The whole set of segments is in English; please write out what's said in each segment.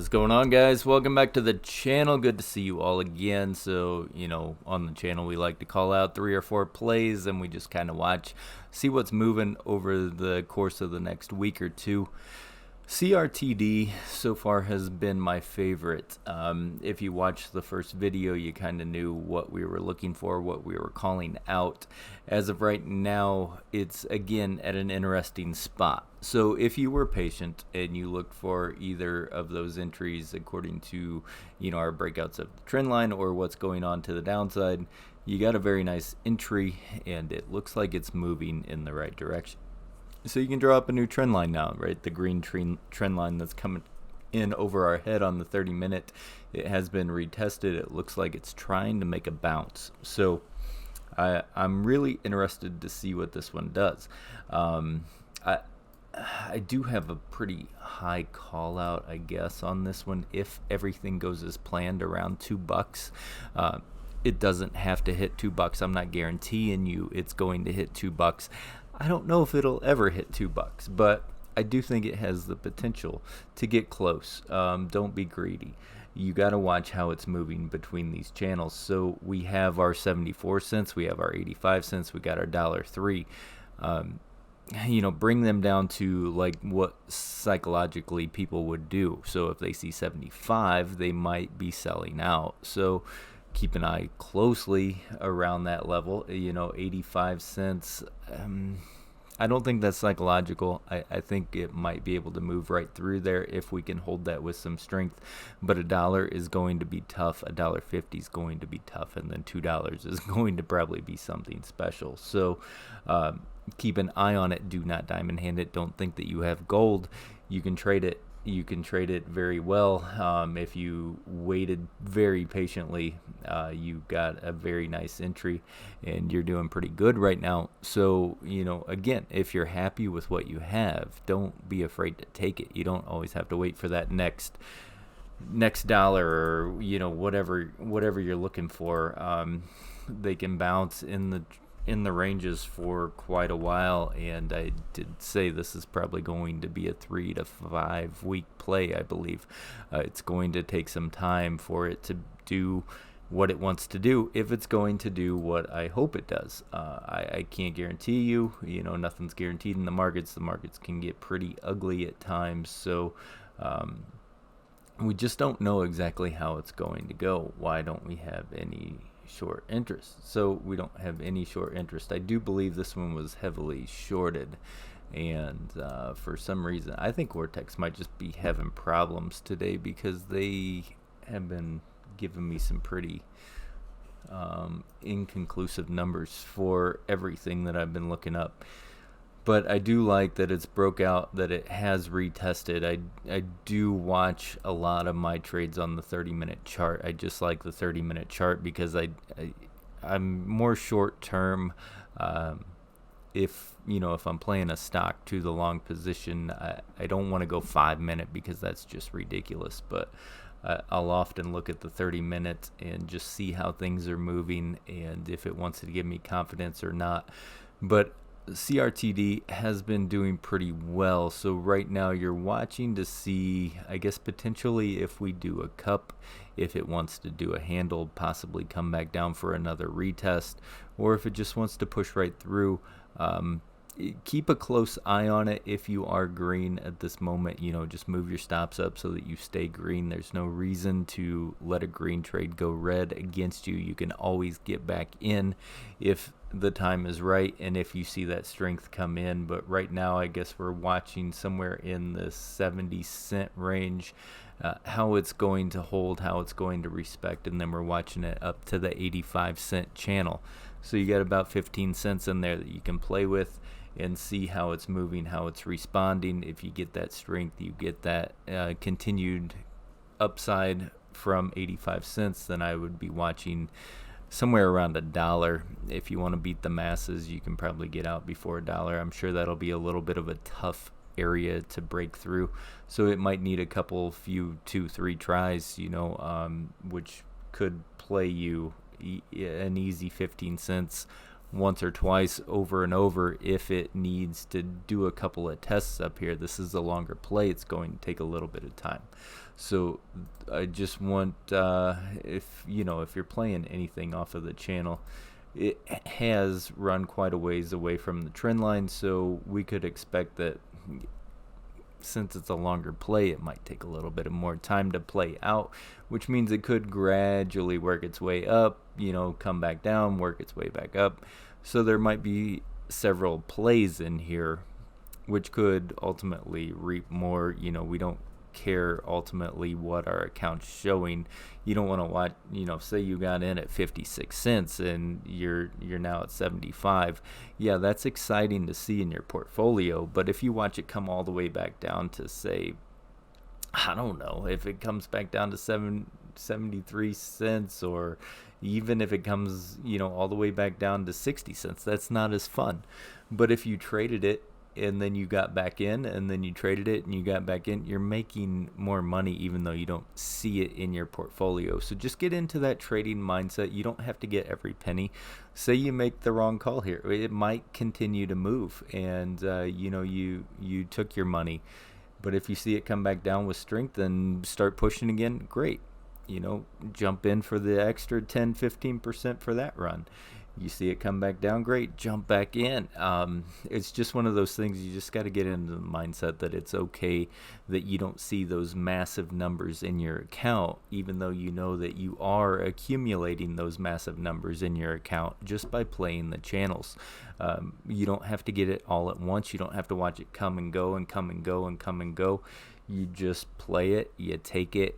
What's going on, guys? Welcome back to the channel. Good to see you all again. So, on the channel we like to call out 3 or 4 plays and we just kind of watch, see what's moving over the course of the next week or two. CRTD so far has been my favorite. If you watched the first video, you kind of knew what we were looking for, what we were calling out. As of right now, it's again at an interesting spot. So if you were patient and you looked for either of those entries according to our breakouts of the trend line or what's going on to the downside, you got a very nice entry and it looks like it's moving in the right direction. So you can draw up a new trend line now, right? The green trend line that's coming in over our head on the 30-minute. It has been retested. It looks like it's trying to make a bounce. So I'm really interested to see what this one does. I do have a pretty high call out, I guess, on this one. If everything goes as planned, around $2. It doesn't have to hit $2. I'm not guaranteeing you it's going to hit $2. I don't know if it'll ever hit $2, but I do think it has the potential to get close. Don't be greedy. You got to watch how it's moving between these channels. So we have our 74 cents, we have our 85 cents, we got our $1.03. Bring them down to like what psychologically people would do. So if they see 75, they might be selling out. So keep an eye closely around that level. 85 cents. I don't think that's psychological. I think it might be able to move right through there if we can hold that with some strength. But $1 is going to be tough. $1.50 is going to be tough, and then $2 is going to probably be something special. So keep an eye on it. Do not diamond hand it. Don't think that you have gold. You can trade it. You can trade it very well. If you waited very patiently, you got a very nice entry and you're doing pretty good right now. So, again, if you're happy with what you have, don't be afraid to take it. You don't always have to wait for that next dollar or, whatever you're looking for. They can bounce in the ranges for quite a while, and I did say this is probably going to be a 3 to 5 week play. I believe it's going to take some time for it to do what it wants to do, if it's going to do what I hope it does. I can't guarantee you, nothing's guaranteed in the markets. The markets can get pretty ugly at times, so we just don't know exactly how it's going to go. Why don't we have any short interest? So we don't have any short interest. I do believe this one was heavily shorted, and for some reason I think Vortex might just be having problems today because they have been giving me some pretty inconclusive numbers for everything that I've been looking up. But I do like that it's broke out, that it has retested. I do watch a lot of my trades on the 30-minute chart. I just like the 30-minute chart because I'm more short term. If I'm playing a stock to the long position, I don't want to go 5-minute because that's just ridiculous. But I'll often look at the 30-minute and just see how things are moving and if it wants to give me confidence or not. But CRTD has been doing pretty well. So right now you're watching to see, I guess, potentially if we do a cup, if it wants to do a handle, possibly come back down for another retest, or if it just wants to push right through. Keep a close eye on it. If you are green at this moment, just move your stops up so that you stay green. There's no reason to let a green trade go red against you. You can always get back in if the time is right and if you see that strength come in. But right now, I guess we're watching somewhere in the 70-cent range, how it's going to hold, how it's going to respect, and then we're watching it up to the 85-cent channel. So you got about 15 cents in there that you can play with and see how it's moving, how it's responding. If you get that strength, you get that continued upside from 85 cents, then I would be watching somewhere around $1. If you want to beat the masses, you can probably get out before $1. I'm sure that'll be a little bit of a tough area to break through, so it might need a couple, few, 2-3 tries, which could play you an easy 15 cents once or twice over and over. If it needs to do a couple of tests up here, this is a longer play. It's going to take a little bit of time. So I just want, if you're playing anything off of the channel, it has run quite a ways away from the trend line, so we could expect that since it's a longer play, it might take a little bit of more time to play out, which means it could gradually work its way up, come back down, work its way back up. So there might be several plays in here, which could ultimately reap more. We don't care ultimately what our account's showing. You don't want to watch, say you got in at 56 cents and you're now at 75. Yeah, that's exciting to see in your portfolio, but if you watch it come all the way back down to, say, I don't know, if it comes back down to 73 cents, or even if it comes, all the way back down to 60 cents, that's not as fun. But if you traded it and then you got back in, and then you traded it and you got back in, you're making more money even though you don't see it in your portfolio. So just get into that trading mindset. You don't have to get every penny. Say you make the wrong call here, it might continue to move, and you took your money. But if you see it come back down with strength and start pushing again, great. Jump in for the extra 10-15% for that run. You see it come back down, great, jump back in. It's just one of those things. You just got to get into the mindset that it's okay that you don't see those massive numbers in your account, even though you know that you are accumulating those massive numbers in your account just by playing the channels. You don't have to get it all at once. You don't have to watch it come and go and come and go and come and go. You just play it, you take it,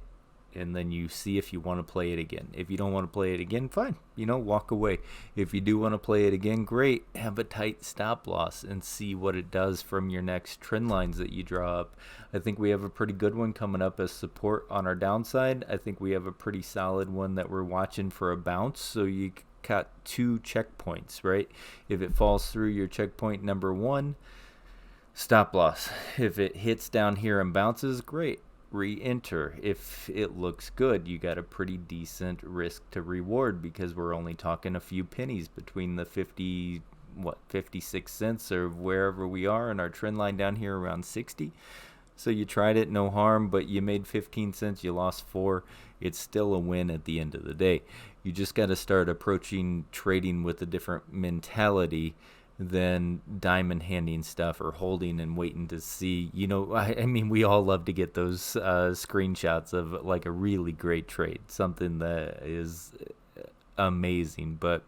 and then you see if you want to play it again. If you don't want to play it again, fine, walk away. If you do want to play it again, great. Have a tight stop loss and see what it does from your next trend lines that you draw up. I think we have a pretty good one coming up as support on our downside. I think we have a pretty solid one that we're watching for a bounce. So you got 2 checkpoints, right? If it falls through your checkpoint number 1, stop loss. If it hits down here and bounces, great, re-enter. If it looks good, you got a pretty decent risk to reward, because we're only talking a few pennies between the 56 cents or wherever we are, and our trend line down here around 60. So you tried it, no harm, but you made 15 cents, you lost 4. It's still a win at the end of the day. You just got to start approaching trading with a different mentality than diamond handing stuff or holding and waiting to see. I mean, we all love to get those screenshots of like a really great trade, something that is amazing, but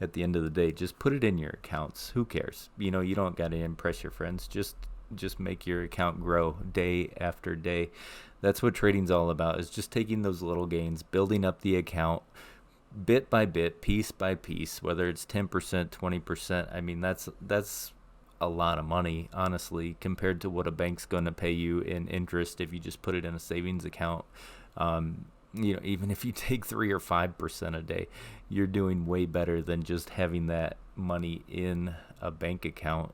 at the end of the day, just put it in your accounts. Who cares? You don't got to impress your friends. Just make your account grow day after day. That's what trading's all about, is just taking those little gains, building up the account bit by bit, piece by piece, whether it's 10%, 20%. I mean, that's a lot of money, honestly, compared to what a bank's going to pay you in interest if you just put it in a savings account. Even if you take 3 or 5% a day, you're doing way better than just having that money in a bank account.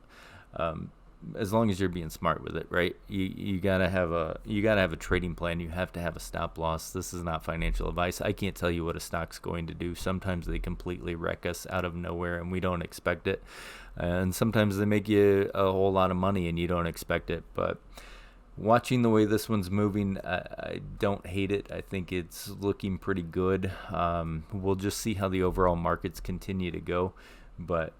As long as you're being smart with it, right? You gotta have a trading plan. You have to have a stop loss. This is not financial advice. I can't tell you what a stock's going to do. Sometimes they completely wreck us out of nowhere and we don't expect it, and sometimes they make you a whole lot of money and you don't expect it. But watching the way this one's moving, I don't hate it. I think it's looking pretty good. We'll just see how the overall markets continue to go, but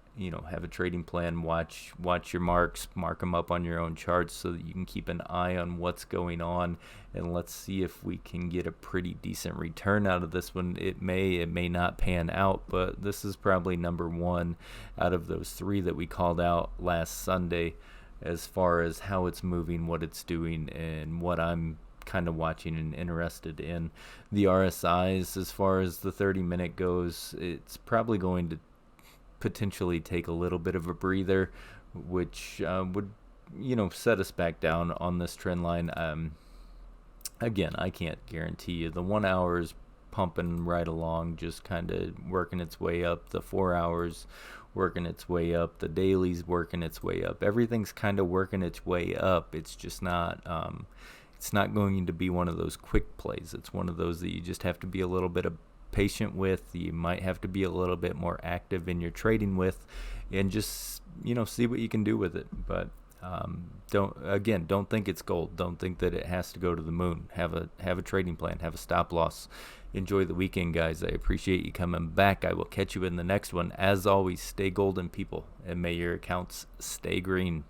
have a trading plan, watch your marks, mark them up on your own charts so that you can keep an eye on what's going on, and let's see if we can get a pretty decent return out of this one. It may not pan out, but this is probably number 1 out of those 3 that we called out last Sunday as far as how it's moving, what it's doing, and what I'm kind of watching and interested in. The RSIs, as far as the 30-minute goes, it's probably going to potentially take a little bit of a breather, which would set us back down on this trend line. Again, I can't guarantee you. The 1 hour is pumping right along, just kind of working its way up. The 4 hours working its way up. The daily's working its way up. Everything's kind of working its way up. It's just not it's not going to be one of those quick plays. It's one of those that you just have to be a little bit patient with, you might have to be a little bit more active in your trading with, and just, see what you can do with it. But don't think it's gold. Don't think that it has to go to the moon. Have a trading plan, have a stop loss. Enjoy the weekend, guys. I appreciate you coming back. I will catch you in the next one. As always, stay golden, people, and may your accounts stay green.